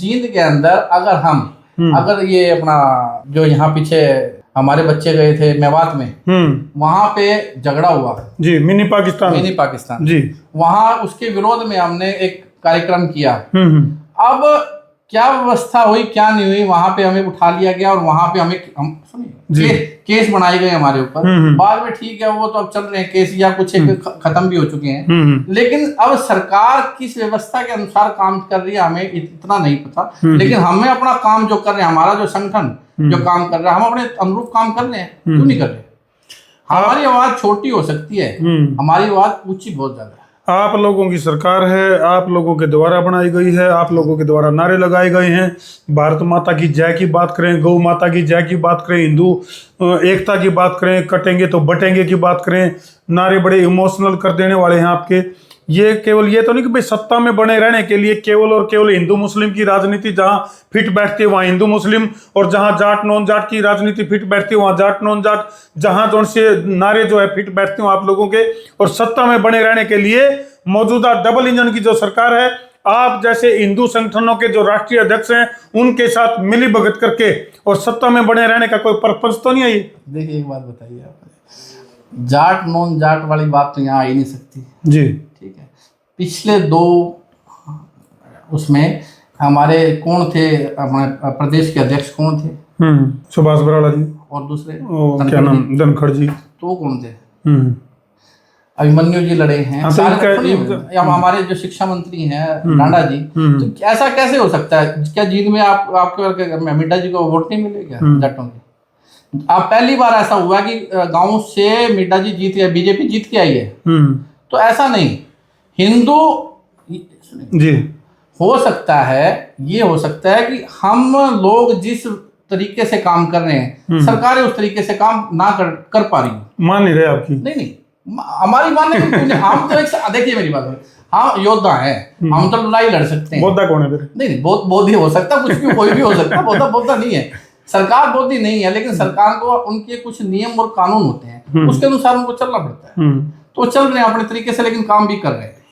जींद के अंदर अगर हम अगर ये अपना जो यहाँ पीछे हमारे बच्चे गए थे मेवात में, वहां पे झगड़ा हुआ जी, मिनी पाकिस्तान जी, वहां उसके विरोध में हमने एक कार्यक्रम किया। अब क्या व्यवस्था हुई क्या नहीं हुई, वहां पे हमें उठा लिया गया और वहां पे हम सुनिए केस बनाए गए हमारे ऊपर। बाद में ठीक है, वो तो अब चल रहे हैं केस, या कुछ खत्म भी हो चुके हैं। लेकिन अब सरकार किस व्यवस्था के अनुसार काम कर रही है हमें इतना नहीं पता, लेकिन हमें अपना काम जो कर रहे हैं, हमारा जो संगठन जो काम कर रहा है, हम अपने अनुरूप काम कर रहे हैं। क्यों नहीं कर रहे? हमारी आवाज छोटी हो सकती है, हमारी आवाज ऊंची बहुत ज्यादा है। आप लोगों की सरकार है, आप लोगों के द्वारा बनाई गई है, आप लोगों के द्वारा नारे लगाए गए हैं। भारत माता की जय की बात करें, गौ माता की जय की बात करें, हिंदू एकता की बात करें, कटेंगे तो बटेंगे की बात करें, नारे बड़े इमोशनल कर देने वाले हैं आपके। ये केवल ये तो नहीं कि भाई सत्ता में बने रहने के लिए केवल और केवल हिंदू मुस्लिम की राजनीति जहां फिट बैठती है वहां हिंदू मुस्लिम, और जहां जाट नॉन जाट की राजनीति फिट बैठती है वहां जाट नॉन जाट, जहां जो से नारे जो है फिट बैठते हो आप लोगों के, और सत्ता में बने रहने के लिए मौजूदा डबल इंजन की जो सरकार है, आप जैसे हिंदू संगठनों के जो राष्ट्रीय अध्यक्ष हैं उनके साथ मिली भगत करके और सत्ता में बने रहने का कोई पर्पस तो नहीं है ये? देखिए एक बात बताइए आप, जाट नॉन जाट वाली बात तो यहाँ आ ही नहीं सकती जी। ठीक है, पिछले 2 उसमें हमारे कौन थे, अपने प्रदेश के अध्यक्ष कौन थे? सुभाष बराला जी, और दूसरे क्या नाम, धनखड़ जी, तो वो कौन थे? अभिमन्यु जी लड़े हैं। हमारे जो शिक्षा मंत्री हैं डांडा जी, तो ऐसा कैसे हो सकता है? क्या जींद में आपके मिड्डा जी को वोट नहीं मिले क्या जाटों के? अब पहली बार ऐसा हुआ कि गांव से मिड्डा जी जीत गए, बीजेपी जीत के आई है। तो ऐसा नहीं, हिंदू जी हो सकता है, ये हो सकता है कि हम लोग जिस तरीके से काम कर रहे हैं, सरकारें उस तरीके से काम ना कर पा रही। मान नहीं रहे आपकी? नहीं, हमारी मानने हम तो एक, देखिए मेरी बात, हम योद्धा हैं, हम तो लड़ाई लड़ सकते हैं। बौद्धा कौन है फिर? नहीं, बौद्धी हो सकता, कुछ भी कोई भी हो सकता, बौद्धा नहीं है। सरकार बौद्धी नहीं है, लेकिन सरकार को उनके कुछ नियम और कानून होते हैं, उसके अनुसार उनको चलना पड़ता है। तो चल रहे हैं अपने तरीके से, लेकिन काम भी कर रहे हैं।